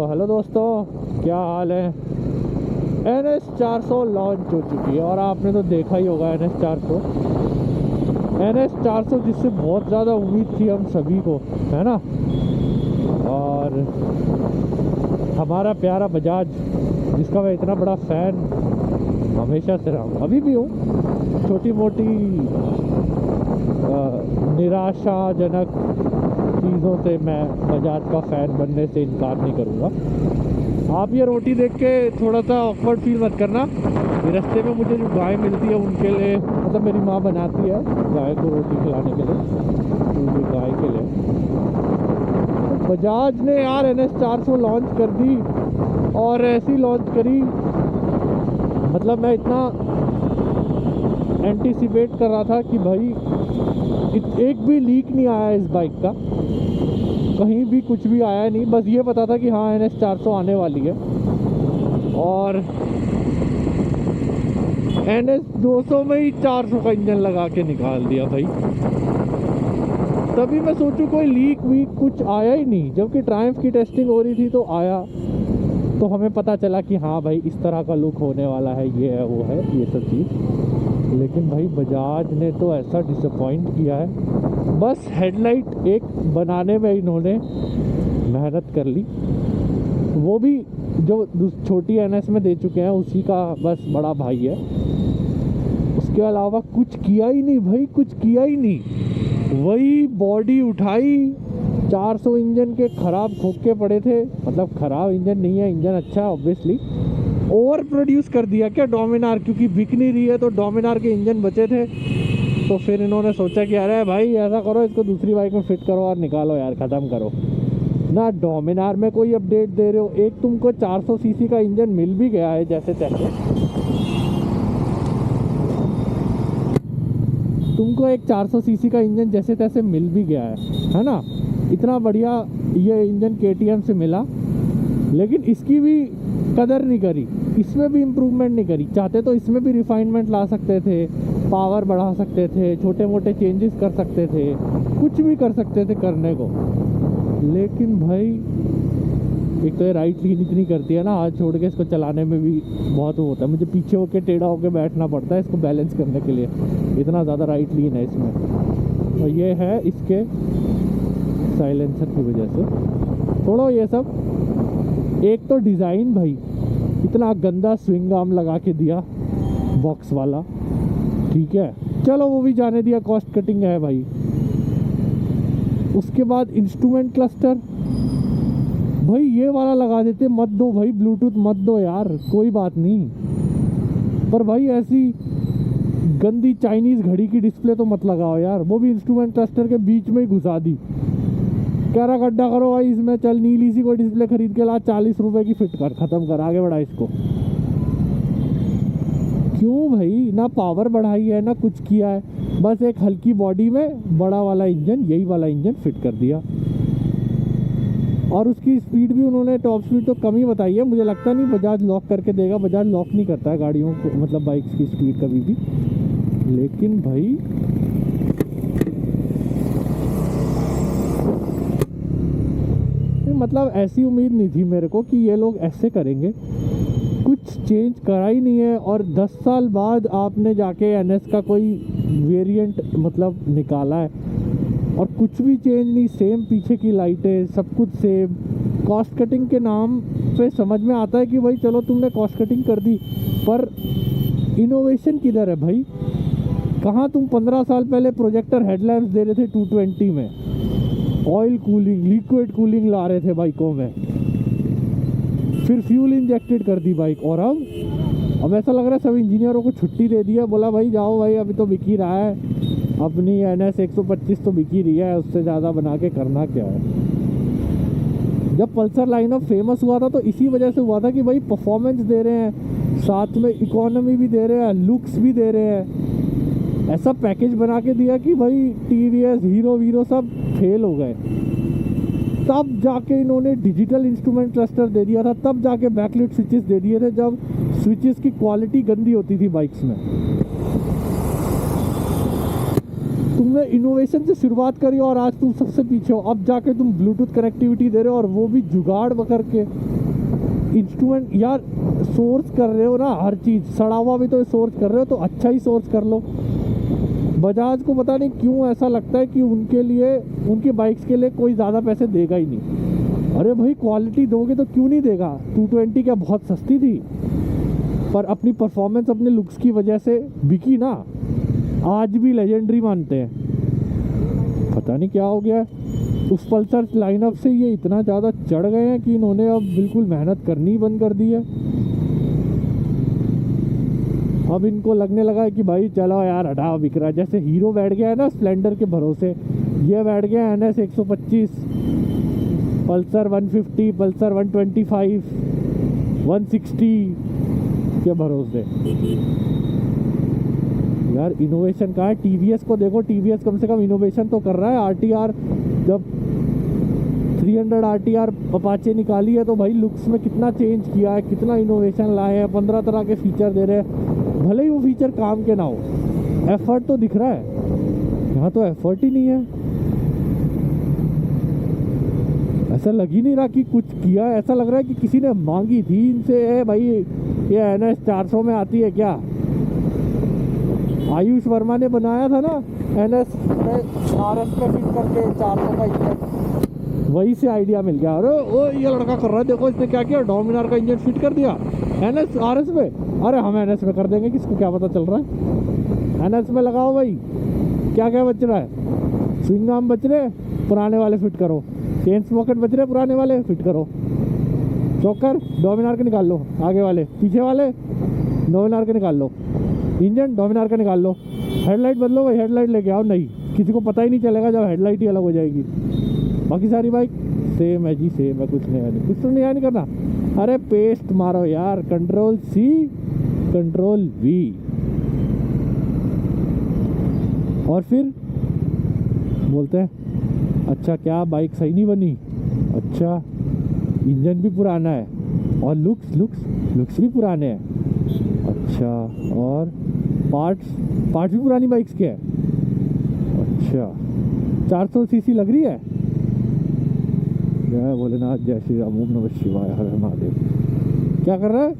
तो हेलो दोस्तों, क्या हाल है। NS 400 लॉन्च हो चुकी है और आपने तो देखा ही होगा NS 400 जिससे बहुत ज़्यादा उम्मीद थी हम सभी को, है ना। और हमारा प्यारा बजाज, जिसका मैं इतना बड़ा फ़ैन हमेशा से रहा हूँ, अभी भी हूँ। छोटी मोटी निराशाजनक चीज़ों से मैं बजाज का फ़ैन बनने से इनकार नहीं करूँगा। आप ये रोटी देख के थोड़ा सा ऑकवर्ड फील मत करना। ये रास्ते में मुझे जो गाय मिलती है उनके लिए, मतलब मेरी माँ बनाती है गाय को रोटी खिलाने के लिए, तो ये गाय के लिए तो बजाज ने यार NS 400 लॉन्च कर दी। और ऐसी लॉन्च करी, मतलब मैं इतना एंटीसिपेट कर रहा था कि भाई एक भी लीक नहीं आया इस बाइक का, कहीं भी कुछ भी आया नहीं। बस ये पता था कि हाँ NS 400 आने वाली है। और NS 200 में ही 400 का इंजन लगा के निकाल दिया भाई। तभी मैं सोचूं कोई लीक वीक कुछ आया ही नहीं, जबकि ट्रायम्फ की टेस्टिंग हो रही थी तो आया, तो हमें पता चला कि हाँ भाई इस तरह का लुक होने वाला है, ये है वो है ये सब चीज़। लेकिन भाई बजाज ने तो ऐसा डिसअपॉइंट किया है। बस हेडलाइट एक बनाने में इन्होंने मेहनत कर ली, वो भी जो छोटी NS में दे चुके हैं उसी का बस बड़ा भाई है। उसके अलावा कुछ किया ही नहीं भाई, कुछ किया ही नहीं। वही बॉडी उठाई, 400 इंजन के ख़राब खोखे पड़े थे, मतलब ख़राब इंजन नहीं है, इंजन अच्छा है ऑब्वियसली। ओवर प्रोड्यूस कर दिया क्या डोमिनार, क्योंकि बिक नहीं रही है तो डोमिनार के इंजन बचे थे। तो फिर इन्होंने सोचा कि अरे भाई ऐसा करो, इसको दूसरी बाइक में फिट करो और निकालो यार, ख़त्म करो ना। डोमिनार में कोई अपडेट दे रहे हो, एक तुमको 400 सीसी का इंजन मिल भी गया है जैसे तैसे, तुमको एक 400 सीसी का इंजन जैसे तैसे मिल भी गया है ना। इतना बढ़िया ये इंजन KTM से मिला, लेकिन इसकी भी कदर नहीं करी, इसमें भी इम्प्रूवमेंट नहीं करी। चाहते तो इसमें भी रिफाइनमेंट ला सकते थे, पावर बढ़ा सकते थे, छोटे मोटे चेंजेस कर सकते थे, कुछ भी कर सकते थे करने को। लेकिन भाई एक तो ये राइट लीन इतनी करती है ना, हाथ छोड़ के इसको चलाने में भी बहुत वो होता है। मुझे पीछे होके टेढ़ा होके बैठना पड़ता है इसको बैलेंस करने के लिए, इतना ज़्यादा राइट लीन है इसमें। और ये है इसके साइलेंसर की वजह से। छोड़ो ये सब, एक तो डिज़ाइन भाई इतना गंदा स्विंग आर्म लगा के दिया बॉक्स वाला, ठीक है चलो वो भी जाने दिया, कॉस्ट कटिंग है भाई। उसके बाद इंस्ट्रूमेंट क्लस्टर भाई ये वाला लगा देते, मत दो भाई, ब्लूटूथ मत दो यार, कोई बात नहीं, पर भाई ऐसी गंदी चाइनीज़ घड़ी की डिस्प्ले तो मत लगाओ यार। वो भी इंस्ट्रूमेंट क्लस्टर के बीच में ही घुसा दी, कह रहा गड्ढा करो भाई इसमें, चल नीली सी कोई डिस्प्ले खरीद के ला, 40 रुपए की फिट कर, ख़त्म कर, आगे बढ़ा इसको। क्यों भाई, ना पावर बढ़ाई है ना कुछ किया है, बस एक हल्की बॉडी में बड़ा वाला इंजन, यही वाला इंजन फिट कर दिया। और उसकी स्पीड भी उन्होंने टॉप स्पीड तो कम ही बताई है, मुझे लगता नहीं बजाज लॉक करके देगा, बजाज लॉक नहीं करता है गाड़ियों को, मतलब बाइक्स की स्पीड कभी भी। लेकिन भाई मतलब ऐसी उम्मीद नहीं थी मेरे को कि ये लोग ऐसे करेंगे, कुछ चेंज करा ही नहीं है। और 10 साल बाद आपने जाके NS का कोई वेरिएंट मतलब निकाला है और कुछ भी चेंज नहीं, सेम पीछे की लाइटें, सब कुछ सेम। कॉस्ट कटिंग के नाम पे समझ में आता है कि भाई चलो तुमने कॉस्ट कटिंग कर दी, पर इनोवेशन किधर है भाई। कहाँ तुम 15 साल पहले प्रोजेक्टर हेडलैम्प्स दे रहे थे 220 में, ऑयल कूलिंग लिक्विड कूलिंग ला रहे थे बाइकों में, फिर फ्यूल इंजेक्टेड कर दी बाइक। और अब ऐसा लग रहा है सब इंजीनियरों को छुट्टी दे दिया, बोला भाई जाओ भाई, अभी तो बिक ही रहा है, अपनी NS 125 तो बिक ही रही है, उससे ज़्यादा बना के करना क्या है। जब पल्सर लाइनअप फेमस हुआ था तो इसी वजह से हुआ था कि भाई परफॉर्मेंस दे रहे हैं, साथ में इकोनॉमी भी दे रहे हैं, लुक्स भी दे रहे हैं, ऐसा पैकेज बना के दिया कि भाई TVS हीरो वीरो सब फेल हो गए। तब जाके इन्होंने डिजिटल इंस्ट्रूमेंट क्लस्टर दे दिया था, तब जाके बैकलाइट स्विचेस दे दिए थे, जब स्विचेस की क्वालिटी गंदी होती थी बाइक्स में। तुमने इनोवेशन से शुरुआत करी और आज तुम सबसे पीछे हो। अब जाके तुम ब्लूटूथ कनेक्टिविटी दे रहे हो और वो भी जुगाड़ बकर के। इंस्ट्रूमेंट यार सोर्स कर रहे हो ना, हर चीज़ सड़ा हुआ भी तो सोर्स कर रहे हो, तो अच्छा ही सोर्स कर लो। बजाज को पता नहीं क्यों ऐसा लगता है कि उनके लिए, उनकी बाइक्स के लिए कोई ज़्यादा पैसे देगा ही नहीं। अरे भाई क्वालिटी दोगे तो क्यों नहीं देगा। 220 क्या बहुत सस्ती थी, पर अपनी परफॉर्मेंस अपने लुक्स की वजह से बिकी ना, आज भी लेजेंडरी मानते हैं। पता नहीं क्या हो गया है। उस पल्सर लाइनअप से ये इतना ज़्यादा चढ़ गए हैं कि इन्होंने अब बिल्कुल मेहनत करनी बंद कर दी है। अब इनको लगने लगा है कि भाई चलो यार हटाओ, बिक रहा है। जैसे हीरो बैठ गया है ना स्प्लेंडर के भरोसे, ये बैठ गया है NS 125, पल्सर 150, पल्सर 125, 160 के भरोसे। यार इनोवेशन कहाँ है। TVS को देखो, TVS कम से कम इनोवेशन तो कर रहा है। RTR जब 300 RTR अपाचे निकाली है तो भाई लुक्स में कितना चेंज किया है, कितना इनोवेशन लाए हैं, 15 तरह के फीचर दे रहे हैं। भले ही वो फीचर काम के ना हो, एफर्ट तो दिख रहा है। यहाँ तो एफर्ट ही नहीं है। ऐसा लग ही नहीं रहा कि कुछ किया है। ऐसा लग रहा है कि किसी ने मांगी थी इनसे, भाई ये NS 400 में आती है क्या। आयुष वर्मा ने बनाया था ना NS में RS में फिट करके 400 का इंजन, वही से आइडिया मिल गया। अरे ओ ये लड़का कर रहा है, देखो इसने क्या किया, डोमिनार का इंजन फिट कर दिया NS RS में। अरे हम NS में कर देंगे, किसको क्या पता चल रहा है। NS में लगाओ भाई, क्या क्या बच रहा है। स्विंग आर्म बच रहे, पुराने वाले फिट करो। चेन स्मोकेट बच रहे, पुराने वाले फिट करो। चौकर डोमिनार के निकाल लो, आगे वाले पीछे वाले डोमिनार के निकाल लो। इंजन डोमिनार का निकाल लो। हेडलाइट बदलो भाई, हेडलाइट लेके आओ। नहीं, किसी को पता ही नहीं चलेगा जब हेडलाइट ही अलग हो जाएगी। बाकी सारी बाइक सेम है जी, सेम है, कुछ नया नहीं, कुछ तो नया नहीं करना। अरे पेस्ट मारो यार, Ctrl+C Ctrl+V, और फिर बोलते हैं अच्छा क्या बाइक सही नहीं बनी, अच्छा इंजन भी पुराना है और लुक्स भी पुराने हैं। अच्छा और पार्ट्स भी पुरानी बाइक्स के हैं। अच्छा 400 सीसी लग रही है। जय भोलेनाथ, जय श्री राम, ओम नमः शिवाय, हर हर महादेव। क्या कर रहा है।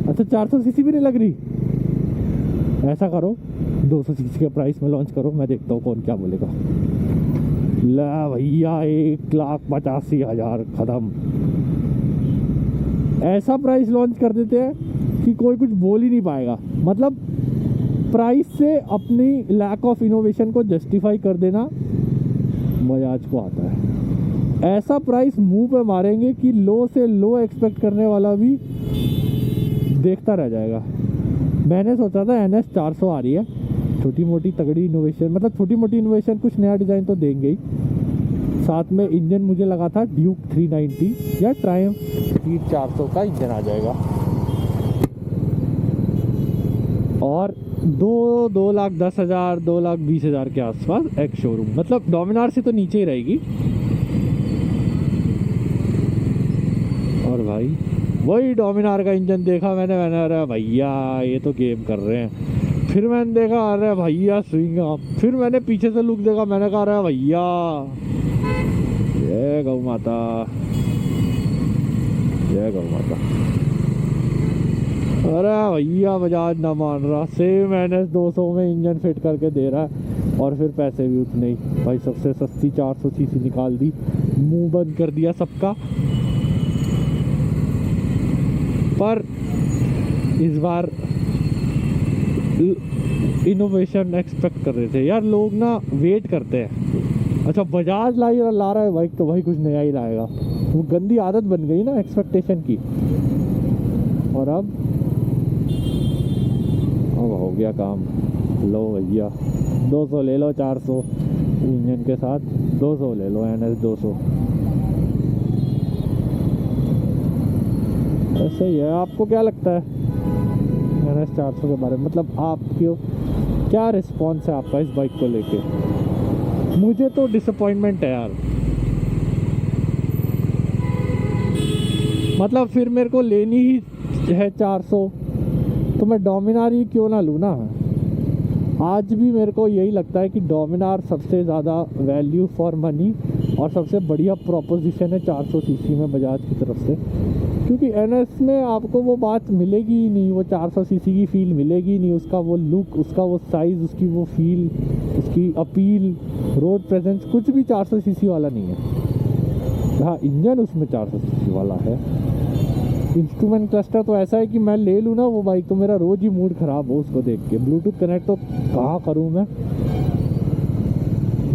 अच्छा 400 सीसी भी नहीं लग रही। ऐसा करो 200 सीसी के प्राइस में लॉन्च करो, मैं देखता हूँ कौन क्या बोलेगा। ला भैया 1,85,000 खत्म। ऐसा प्राइस लॉन्च कर देते हैं कि कोई कुछ बोल ही नहीं पाएगा। मतलब प्राइस से अपनी लैक ऑफ इनोवेशन को जस्टिफाई कर देना बजाज को आता है। ऐसा प्राइस मुंह पे मारेंगे कि लो से लो एक्सपेक्ट करने वाला भी देखता रह जाएगा। मैंने सोचा था NS 400 आ रही है, छोटी मोटी तगड़ी इनोवेशन, मतलब छोटी मोटी इनोवेशन, कुछ नया डिज़ाइन तो देंगे ही। साथ में इंजन मुझे लगा था ड्यूक 390 या ट्रायम्फ स्पीड 400 का इंजन आ जाएगा। और 2,10,000 2,20,000 के आसपास एक शोरूम, मतलब डोमिनार से तो नीचे ही रहेगी। और भाई वही डोमिनार का इंजन देखा मैंने अरे भैया ये तो गेम कर रहे हैं। फिर मैंने देखा अरे भैया स्विंग आर्म, फिर मैंने पीछे से लुक देखा, मैंने कहा अरे भैया जय गौ माता, जय गौ माता। अरे भैया बजाज ना मान रहा, सेम NS 200 में इंजन फिट करके दे रहा है और फिर पैसे भी उतने ही। भाई सबसे सस्ती 400 सीसी निकाल दी, मुंह बंद कर दिया सबका। पर इस बार इनोवेशन एक्सपेक्ट कर रहे थे यार लोग ना, वेट करते हैं। अच्छा बजाज ला रहा है बाइक तो भाई कुछ नया ही लाएगा। वो गंदी आदत बन गई ना एक्सपेक्टेशन की। और अब हो गया काम। लो भैया 200 ले लो, 400 इंजन के साथ 200 ले लो, NS 200। ऐसे ही है। आपको क्या लगता है NS 400 के बारे में, मतलब आपकी क्या रिस्पॉन्स है आपका इस बाइक को लेके। मुझे तो डिसअपॉइंटमेंट है यार। मतलब फिर मेरे को लेनी ही है 400 तो मैं डोमिनार ही क्यों ना लूँ ना। आज भी मेरे को यही लगता है कि डोमिनार सबसे ज़्यादा वैल्यू फॉर मनी और सबसे बढ़िया प्रोपोजिशन है 400 सीसी में बजाज की तरफ से, क्योंकि NS में आपको वो बात मिलेगी ही नहीं, वो 400 सीसी की फील मिलेगी ही नहीं, उसका वो लुक, उसका वो साइज़, उसकी वो फील, उसकी अपील, रोड प्रेजेंस, कुछ भी 400 सीसी वाला नहीं है। हाँ, इंजन उसमें 400 सीसी वाला है। इंस्ट्रूमेंट क्लस्टर तो ऐसा है कि मैं ले लूँ ना वो बाइक तो मेरा रोज़ ही मूड ख़राब हो उसको देख के। ब्लूटूथ कनेक्ट तो कहाँ करूँ मैं,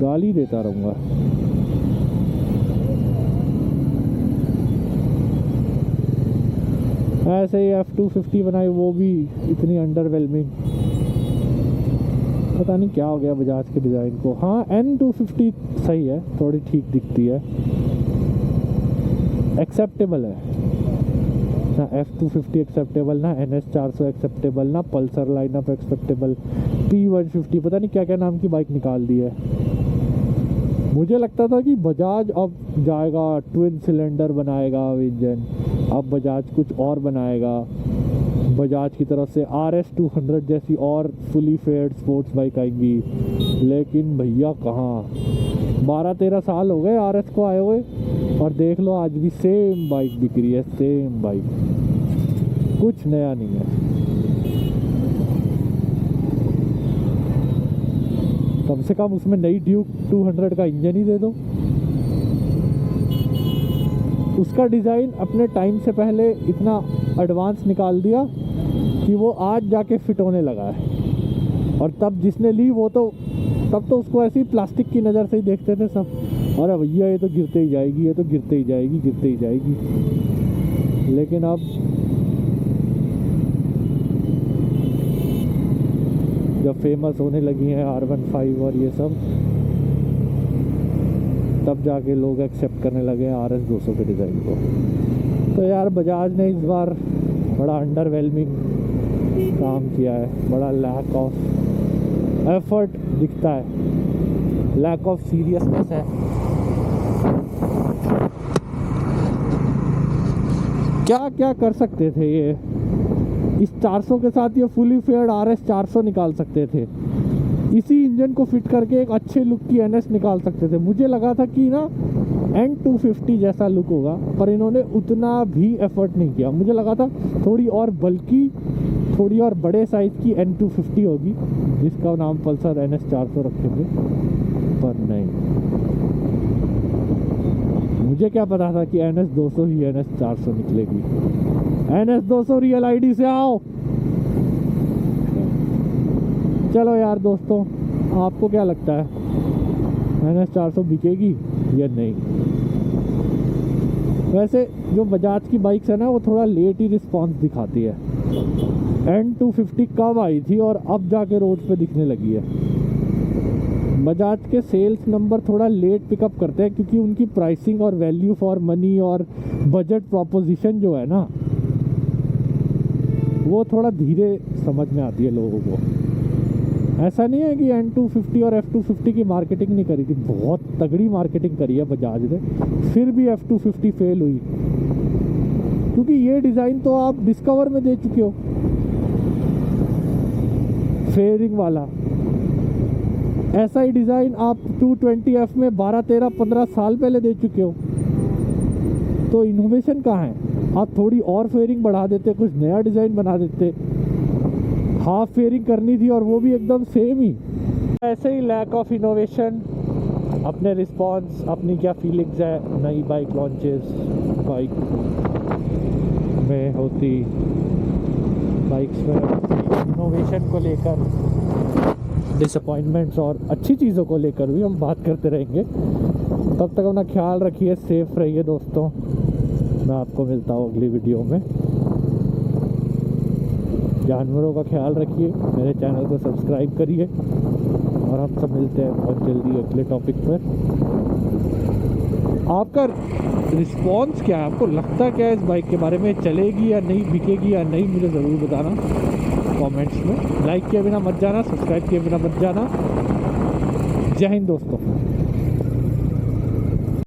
गाली देता रहूँगा। ऐसे ही F250 बनाई, वो भी इतनी अंडरवेलमिंग, पता नहीं क्या हो गया बजाज के डिज़ाइन को। हाँ, N250 सही है, थोड़ी ठीक दिखती है, एक्सेप्टेबल है ना। F250 एक्सेप्टेबल ना, NS400 एक्सेप्टेबल ना, पल्सर लाइनअप एक्सेप्टेबल, P150, पता नहीं क्या क्या नाम की बाइक निकाल दी है। मुझे लगता था कि बजाज अब जाएगा ट्विन सिलेंडर बनाएगा इंजन, अब बजाज कुछ और बनाएगा, बजाज की तरफ से RS200 जैसी और फुली फेयर्ड स्पोर्ट्स बाइक आएंगी, लेकिन भैया कहाँ, 12-13 साल हो गए RS को आए हुए और देख लो आज भी सेम बाइक बिक रही है, सेम बाइक, कुछ नया नहीं है। कम से कम उसमें नई ड्यूक 200 का इंजन ही दे दो। उसका डिज़ाइन अपने टाइम से पहले इतना एडवांस निकाल दिया कि वो आज जाके फिट होने लगा है, और तब जिसने ली वो तो तब तो उसको ऐसी प्लास्टिक की नज़र से ही देखते थे सब, अरे भैया ये तो गिरते ही जाएगी, ये तो गिरते ही जाएगी, गिरते ही जाएगी। लेकिन अब जब फेमस होने लगी हैं R15 और ये सब, तब जाके लोग एक्सेप्ट करने लगे हैं RS200 के डिज़ाइन को। तो यार बजाज ने इस बार बड़ा अंडरवेलमिंग काम किया है, बड़ा लैक ऑफ एफर्ट दिखता है, लैक ऑफ सीरियसनेस है। क्या क्या कर सकते थे ये, इस 400 के साथ ये फुली फेयर्ड RS400 निकाल सकते थे, इसी इंजन को फिट करके एक अच्छे लुक की NS निकाल सकते थे। मुझे लगा था कि ना N250 जैसा लुक होगा, पर इन्होंने उतना भी एफर्ट नहीं किया। मुझे लगा था थोड़ी और बल्कि, थोड़ी और बड़े साइज़ की N250 होगी जिसका नाम पल्सर NS400 रखेंगे, पर नहीं। मुझे क्या पता था कि NS200 ही NS400 निकलेगी। NS200 रियल ID से आओ। चलो यार दोस्तों, आपको क्या लगता है NS400 बिकेगी या नहीं? वैसे जो बजाज की बाइक्स है ना, वो थोड़ा लेट ही रिस्पांस दिखाती है। N250 कब आई थी और अब जाके रोड पे दिखने लगी है। बजाज के सेल्स नंबर थोड़ा लेट पिकअप करते हैं, क्योंकि उनकी प्राइसिंग और वैल्यू फॉर मनी और बजट प्रोपोजिशन जो है ना, वो थोड़ा धीरे समझ में आती है लोगों को। ऐसा नहीं है कि N250 और F250 की मार्केटिंग नहीं करी थी, बहुत तगड़ी मार्केटिंग करी है बजाज ने, फिर भी F250 फेल हुई, क्योंकि ये डिज़ाइन तो आप डिस्कवर में दे चुके हो, फेयरिंग वाला। ऐसा ही डिज़ाइन आप 220F में 12-13-15 साल पहले दे चुके हो। तो इनोवेशन कहाँ है? आप थोड़ी और फेयरिंग बढ़ा देते, कुछ नया डिज़ाइन बना देते। हाफ फेयरिंग करनी थी और वो भी एकदम सेम ही। ऐसे ही लैक ऑफ इनोवेशन, अपने रिस्पॉन्स, अपनी क्या फीलिंग्स है नई बाइक लॉन्चेस बाइक में होती, बाइक्स में इनोवेशन को लेकर, डिसअपॉइंटमेंट्स और अच्छी चीज़ों को लेकर भी हम बात करते रहेंगे। तब तक अपना ख्याल रखिए, सेफ रहिए दोस्तों। मैं आपको मिलता हूँ अगली वीडियो में। जानवरों का ख्याल रखिए, मेरे चैनल को सब्सक्राइब करिए, और हम सब मिलते हैं बहुत जल्दी अगले टॉपिक पर। आपका रिस्पॉन्स क्या है? आपको लगता क्या है इस बाइक के बारे में? चलेगी या नहीं, बिकेगी या नहीं? मुझे ज़रूर बताना कमेंट्स में। लाइक किए बिना मत जाना, सब्सक्राइब किए बिना मत जाना। जय हिंद दोस्तों।